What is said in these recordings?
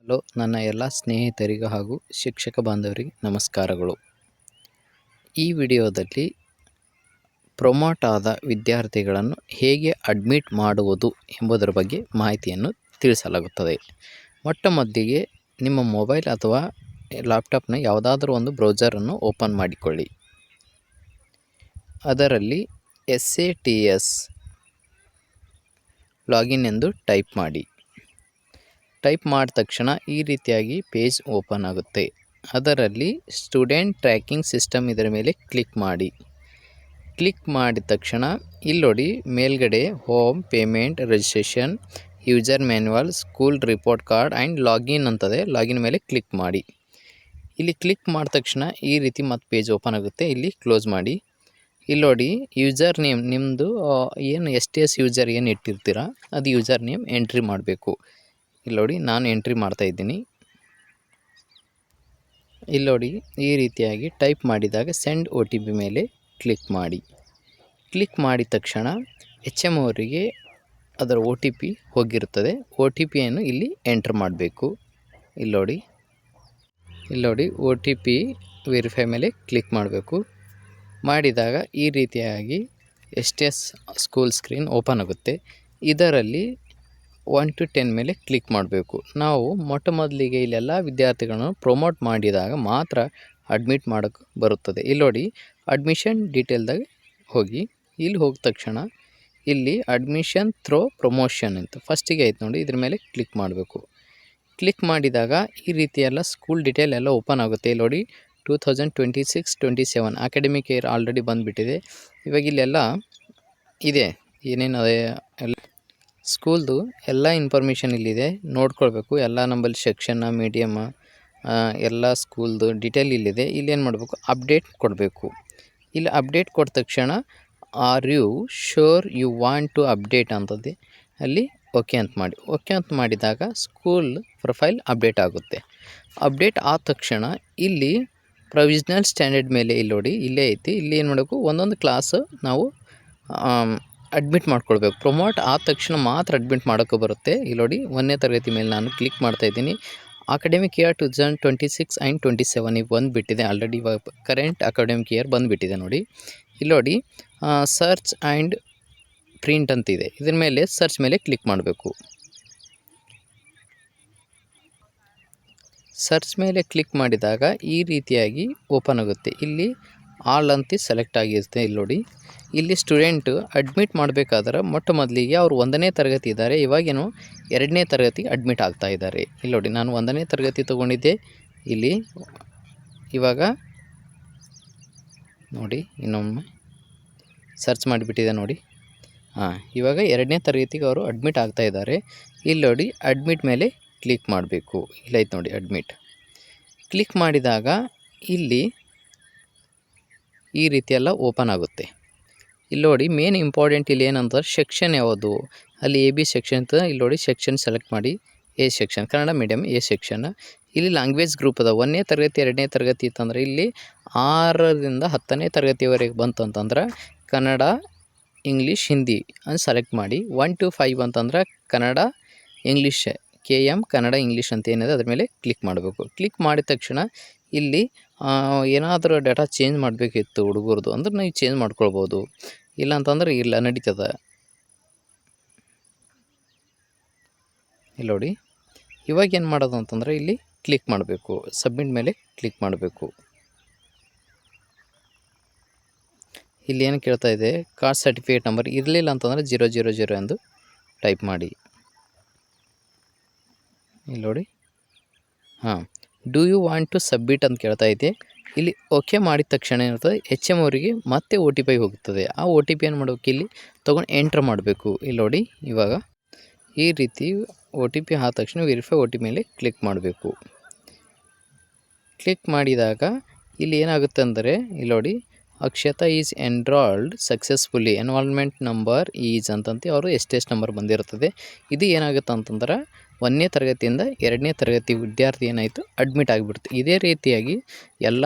Hello, ನನ್ನ ಎಲ್ಲ ಸ್ನೇಹಿತರಿಗೂ ಹಾಗೂ ಶಿಕ್ಷಕ ಬಾಂಧವರಿಗೆ ನಮಸ್ಕಾರಗಳು. ಈ ವಿಡಿಯೋದಲ್ಲಿ ಪ್ರೊಮೋಟ್ ಆದ ವಿದ್ಯಾರ್ಥಿಗಳನ್ನು ಹೇಗೆ ಅಡ್ಮಿಟ್ ಮಾಡುವುದು ಎಂಬುದರ ಬಗ್ಗೆ ಮಾಹಿತಿಯನ್ನು ತಿಳಿಸಲಾಗುತ್ತದೆ. ಮೊಟ್ಟ ಮೊದಲಿಗೆ ನಿಮ್ಮ ಮೊಬೈಲ್ ಅಥವಾ ಲ್ಯಾಪ್ಟಾಪ್ನ ಯಾವುದಾದ್ರೂ ಒಂದು ಬ್ರೌಸರನ್ನು ಓಪನ್ ಮಾಡಿಕೊಳ್ಳಿ. ಅದರಲ್ಲಿ SATS ಲಾಗಿನ್ ಎಂದು ಟೈಪ್ ಮಾಡಿ. ಟೈಪ್ ಮಾಡಿದ ತಕ್ಷಣ ಈ ರೀತಿಯಾಗಿ ಪೇಜ್ ಓಪನ್ ಆಗುತ್ತೆ. ಅದರಲ್ಲಿ ಸ್ಟೂಡೆಂಟ್ ಟ್ರ್ಯಾಕಿಂಗ್ ಸಿಸ್ಟಮ್ ಇದರ ಮೇಲೆ ಕ್ಲಿಕ್ ಮಾಡಿ. ಕ್ಲಿಕ್ ಮಾಡಿದ ತಕ್ಷಣ ಇಲ್ಲಿ ನೋಡಿ, ಮೇಲ್ಗಡೆ home, payment, registration, user manual, school report card and login ಅಂತದೆ. ಲಾಗಿನ್ ಮೇಲೆ ಕ್ಲಿಕ್ ಮಾಡಿ. ಇಲ್ಲಿ ಕ್ಲಿಕ್ ಮಾಡಿದ ತಕ್ಷಣ ಈ ರೀತಿ ಮತ್ತೆ ಪೇಜ್ ಓಪನ್ ಆಗುತ್ತೆ. ಇಲ್ಲಿ ಕ್ಲೋಸ್ ಮಾಡಿ. ಇಲ್ಲಿ ನೋಡಿ, ಯೂಸರ್ ನೇಮ್ ನಿಮ್ಮದು ಏನು STS ಯೂಸರ್ ಏನು ಇಟ್ಟಿರ್ತೀರ ಅದು ಯೂಸರ್ ನೇಮ್ ಎಂಟ್ರಿ ಮಾಡಬೇಕು. ಇಲ್ಲಿ ನೋಡಿ, ನಾನು ಎಂಟ್ರಿ ಮಾಡ್ತಾ ಇದ್ದೀನಿ. ಇಲ್ಲಿ ನೋಡಿ, ಈ ರೀತಿಯಾಗಿ ಟೈಪ್ ಮಾಡಿದಾಗ ಸೆಂಡ್ OTP ಮೇಲೆ ಕ್ಲಿಕ್ ಮಾಡಿ. ಕ್ಲಿಕ್ ಮಾಡಿದ ತಕ್ಷಣ HM ಅವರಿಗೆ ಅದರ OTP ಹೋಗಿರುತ್ತದೆ. OTPಯನ್ನು ಇಲ್ಲಿ ಎಂಟ್ರ್ ಮಾಡಬೇಕು. ಇಲ್ಲಿ ನೋಡಿ OTP ವೆರಿಫೈ ಮೇಲೆ ಕ್ಲಿಕ್ ಮಾಡಬೇಕು. ಮಾಡಿದಾಗ ಈ ರೀತಿಯಾಗಿ STS ಸ್ಕೂಲ್ ಸ್ಕ್ರೀನ್ ಓಪನ್ ಆಗುತ್ತೆ. ಇದರಲ್ಲಿ 1 to 10 ಮೇಲೆ ಕ್ಲಿಕ್ ಮಾಡಬೇಕು. ನಾವು ಮೊಟ್ಟ ಮೊದಲಿಗೆ ಇಲ್ಲೆಲ್ಲ ವಿದ್ಯಾರ್ಥಿಗಳನ್ನು ಪ್ರೊಮೋಟ್ ಮಾಡಿದಾಗ ಮಾತ್ರ ಅಡ್ಮಿಟ್ ಮಾಡೋಕ್ಕೆ ಬರುತ್ತದೆ. ಇಲ್ಲಿ ನೋಡಿ, ಅಡ್ಮಿಷನ್ ಡೀಟೇಲ್ದಾಗ ಹೋಗಿ. ಇಲ್ಲಿ ಹೋದ ತಕ್ಷಣ ಇಲ್ಲಿ ಅಡ್ಮಿಷನ್ ಥ್ರೋ ಪ್ರಮೋಷನ್ ಅಂತ ಫಸ್ಟಿಗೆ ಐತೆ ನೋಡಿ, ಇದ್ರ ಮೇಲೆ ಕ್ಲಿಕ್ ಮಾಡಬೇಕು. ಕ್ಲಿಕ್ ಮಾಡಿದಾಗ ಈ ರೀತಿ ಎಲ್ಲ ಸ್ಕೂಲ್ ಡೀಟೇಲ್ ಎಲ್ಲ ಓಪನ್ ಆಗುತ್ತೆ. ಇಲ್ಲಿ ನೋಡಿ, 2026-27 ಅಕಾಡೆಮಿಕ್ ಇಯರ್ ಆಲ್ರೆಡಿ ಬಂದುಬಿಟ್ಟಿದೆ. ಇವಾಗ ಇಲ್ಲೆಲ್ಲ ಇದೆ, ಏನೇನು ಅದೇ ಎಲ್ಲ ಸ್ಕೂಲ್ದು ಎಲ್ಲ ಇನ್ಫಾರ್ಮೇಷನ್ ಇಲ್ಲಿದೆ, ನೋಡ್ಕೊಳ್ಬೇಕು. ಎಲ್ಲ ನಂಬಲ್ಲಿ ಸೆಕ್ಷನ್ನ, ಮೀಡಿಯಮ್ಮ, ಎಲ್ಲ ಸ್ಕೂಲ್ದು ಡೀಟೇಲ್ ಇಲ್ಲಿದೆ. ಇಲ್ಲೇನು ಮಾಡಬೇಕು, ಅಪ್ಡೇಟ್ ಕೊಡಬೇಕು. ಇಲ್ಲಿ ಅಪ್ಡೇಟ್ ಕೊಟ್ಟ ತಕ್ಷಣ are you sure you want to update ಅಂತದೆ. ಅಲ್ಲಿ ಓಕೆ ಅಂತ ಮಾಡಿ. ಓಕೆ ಅಂತ ಮಾಡಿದಾಗ ಸ್ಕೂಲ್ ಪ್ರೊಫೈಲ್ ಅಪ್ಡೇಟ್ ಆಗುತ್ತೆ. ಅಪ್ಡೇಟ್ ಆದ ತಕ್ಷಣ ಇಲ್ಲಿ ಪ್ರೊವಿಷ್ನಲ್ ಸ್ಟ್ಯಾಂಡರ್ಡ್ ಮೇಲೆ ಇಲ್ಲಿ ನೋಡಿ, ಇಲ್ಲೇ ಐತಿ. ಇಲ್ಲಿ ಏನು ಮಾಡಬೇಕು, ಒಂದೊಂದು ಕ್ಲಾಸ್ ನಾವು ಅಡ್ಮಿಟ್ ಮಾಡ್ಕೊಳ್ಬೇಕು. ಪ್ರೊಮೋಟ್ ಆದ ತಕ್ಷಣ ಮಾತ್ರ ಅಡ್ಮಿಟ್ ಮಾಡೋಕ್ಕೆ ಬರುತ್ತೆ. ಇಲ್ಲಿ ನೋಡಿ, 1ನೇ ತರಗತಿ ಮೇಲೆ ನಾನು ಕ್ಲಿಕ್ ಮಾಡ್ತಾಯಿದ್ದೀನಿ. ಅಕಾಡೆಮಿಕ್ ಇಯರ್ 2026 ಆ್ಯಂಡ್ 27 ಈಗ ಬಂದುಬಿಟ್ಟಿದೆ ಆಲ್ರೆಡಿ. ಇವಾಗ ಕರೆಂಟ್ ಅಕಾಡೆಮಿಕ್ ಇಯರ್ ಬಂದುಬಿಟ್ಟಿದೆ ನೋಡಿ. ಇಲ್ಲಿ ನೋಡಿ, ಸರ್ಚ್ ಆ್ಯಂಡ್ ಪ್ರಿಂಟ್ ಅಂತಿದೆ. ಇದ್ರ ಮೇಲೆ ಸರ್ಚ್ ಮೇಲೆ ಕ್ಲಿಕ್ ಮಾಡಬೇಕು. ಸರ್ಚ್ ಮೇಲೆ ಕ್ಲಿಕ್ ಮಾಡಿದಾಗ ಈ ರೀತಿಯಾಗಿ ಓಪನ್ ಆಗುತ್ತೆ. ಇಲ್ಲಿ ಆಲ್ ಅಂತ ಸೆಲೆಕ್ಟ್ ಆಗಿರುತ್ತೆ. ಇಲ್ಲಿ ನೋಡಿ, ಇಲ್ಲಿ ಸ್ಟೂಡೆಂಟು ಅಡ್ಮಿಟ್ ಮಾಡಬೇಕಾದ್ರೆ ಮೊಟ್ಟ ಮೊದಲಿಗೆ ಅವರು 1ನೇ ತರಗತಿ ಇದ್ದಾರೆ. ಇವಾಗೇನು 2ನೇ ತರಗತಿಗೆ ಅಡ್ಮಿಟ್ ಆಗ್ತಾ ಇದ್ದಾರೆ. ಇಲ್ಲಿ ನೋಡಿ, ನಾನು 1ನೇ ತರಗತಿ ತೊಗೊಂಡಿದ್ದೆ. ಇಲ್ಲಿ ಇವಾಗ ನೋಡಿ, ಇನ್ನೊಮ್ಮೆ ಸರ್ಚ್ ಮಾಡಿಬಿಟ್ಟಿದೆ ನೋಡಿ. ಇವಾಗ 2ನೇ ತರಗತಿಗೆ ಅವರು ಅಡ್ಮಿಟ್ ಆಗ್ತಾ ಇದ್ದಾರೆ. ಇಲ್ಲಿ ನೋಡಿ, ಅಡ್ಮಿಟ್ ಮೇಲೆ ಕ್ಲಿಕ್ ಮಾಡಬೇಕು. ಇಲ್ಲೈತೆ ನೋಡಿ ಅಡ್ಮಿಟ್. ಕ್ಲಿಕ್ ಮಾಡಿದಾಗ ಇಲ್ಲಿ ಈ ರೀತಿ ಎಲ್ಲ ಓಪನ್ ಆಗುತ್ತೆ. ಇಲ್ಲಿ ನೋಡಿ, ಮೇನ್ ಇಂಪಾರ್ಟೆಂಟ್ ಇಲ್ಲಿ ಏನಂತಾರೆ, ಸೆಕ್ಷನ್ ಯಾವುದು, ಅಲ್ಲಿ AB ಸೆಕ್ಷನ್ ಅಂತ. ಇಲ್ಲಿ ನೋಡಿ, ಸೆಕ್ಷನ್ ಸೆಲೆಕ್ಟ್ ಮಾಡಿ. A section Kannada medium A section. ಇಲ್ಲಿ ಲ್ಯಾಂಗ್ವೇಜ್ ಗ್ರೂಪ್ ಅದ. 1ನೇ ತರಗತಿ 2ನೇ ತರಗತಿ ಇತ್ತಂದ್ರೆ ಇಲ್ಲಿ 6ರಿಂದ 10ನೇ ತರಗತಿವರೆಗೆ ಬಂತು ಅಂತಂದ್ರೆ ಕನ್ನಡ, ಇಂಗ್ಲೀಷ್, ಹಿಂದಿ ಅಂತ ಸೆಲೆಕ್ಟ್ ಮಾಡಿ. 1 to 5 ಅಂತಂದ್ರೆ Kannada, English, KM Kannada English ಅಂತ ಏನಿದೆ ಅದ್ರ ಮೇಲೆ ಕ್ಲಿಕ್ ಮಾಡಬೇಕು. ಕ್ಲಿಕ್ ಮಾಡಿದ ತಕ್ಷಣ ಇಲ್ಲಿ ಏನಾದರೂ ಡೇಟಾ ಚೇಂಜ್ ಮಾಡಬೇಕಿತ್ತು ಹುಡುಗರದು ಅಂದ್ರೆ ನೀವು ಚೇಂಜ್ ಮಾಡ್ಕೊಳ್ಬೋದು. ಇಲ್ಲ ಅಂತಂದ್ರೆ ಇಲ್ಲ, ನಡೀತದೆ. ಇಲ್ಲಿ ನೋಡಿ, ಇವಾಗ ಏನು ಮಾಡೋದು ಅಂತಂದರೆ ಇಲ್ಲಿ ಕ್ಲಿಕ್ ಮಾಡಬೇಕು. ಸಬ್ಮಿಟ್ ಮೇಲೆ ಕ್ಲಿಕ್ ಮಾಡಬೇಕು. ಇಲ್ಲಿ ಏನು ಕೇಳ್ತಾ ಇದೆ, ಕಾಸ್ಟ್ ಸರ್ಟಿಫಿಕೇಟ್ ನಂಬರ್ ಇರಲಿಲ್ಲ ಅಂತಂದರೆ 000 ಎಂದು ಟೈಪ್ ಮಾಡಿ. ಇಲ್ಲಿ ನೋಡಿ, do you want to submit ಅಂತ ಕೇಳ್ತಾ ಇದೆ. ಇಲ್ಲಿ ಓಕೆ ಮಾಡಿದ ತಕ್ಷಣ ಏನಿರ್ತದೆ, HM ಅವರಿಗೆ ಮತ್ತೆ OTP ಹೋಗುತ್ತದೆ. ಆ OTP ಏನು ಮಾಡಬೇಕು, ಇಲ್ಲಿ ತೊಗೊಂಡು ಎಂಟ್ರ್ ಮಾಡಬೇಕು. ಇಲ್ಲಿ ನೋಡಿ, ಇವಾಗ ಈ ರೀತಿ OTP ಆದ ತಕ್ಷಣ ವೆರಿಫೈ OTP ಮೇಲೆ ಕ್ಲಿಕ್ ಮಾಡಬೇಕು. ಕ್ಲಿಕ್ ಮಾಡಿದಾಗ ಇಲ್ಲಿ ಏನಾಗುತ್ತೆ ಅಂದರೆ, ಇಲ್ಲಿ ನೋಡಿ, Akshata is enrolled successfully, enrolment number is ಅಂತಂತ ಅವರು STS ನಂಬರ್ ಬಂದಿರ್ತದೆ. ಇದು ಏನಾಗುತ್ತೆ ಅಂತಂದ್ರೆ 1ನೇ ತರಗತಿಯಿಂದ 2ನೇ ತರಗತಿ ವಿದ್ಯಾರ್ಥಿ ಏನಾಯಿತು, ಅಡ್ಮಿಟ್ ಆಗಿಬಿಡ್ತು. ಇದೇ ರೀತಿಯಾಗಿ ಎಲ್ಲ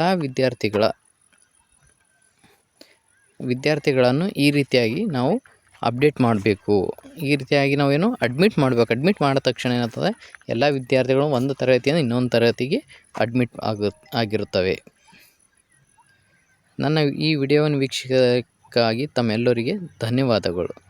ವಿದ್ಯಾರ್ಥಿಗಳನ್ನು ಈ ರೀತಿಯಾಗಿ ನಾವು ಅಪ್ಡೇಟ್ ಮಾಡಬೇಕು. ಈ ರೀತಿಯಾಗಿ ನಾವೇನು ಅಡ್ಮಿಟ್ ಮಾಡಬೇಕು. ಅಡ್ಮಿಟ್ ಮಾಡಿದ ತಕ್ಷಣ ಏನಾಗ್ತದೆ, ಎಲ್ಲ ವಿದ್ಯಾರ್ಥಿಗಳು ಒಂದು ತರಗತಿಯಿಂದ ಇನ್ನೊಂದು ತರಗತಿಗೆ ಅಡ್ಮಿಟ್ ಆಗಿರುತ್ತವೆ. ನನ್ನ ಈ ವಿಡಿಯೋವನ್ನು ವೀಕ್ಷಿಸೋದಕ್ಕಾಗಿ ತಮ್ಮೆಲ್ಲರಿಗೆ ಧನ್ಯವಾದಗಳು.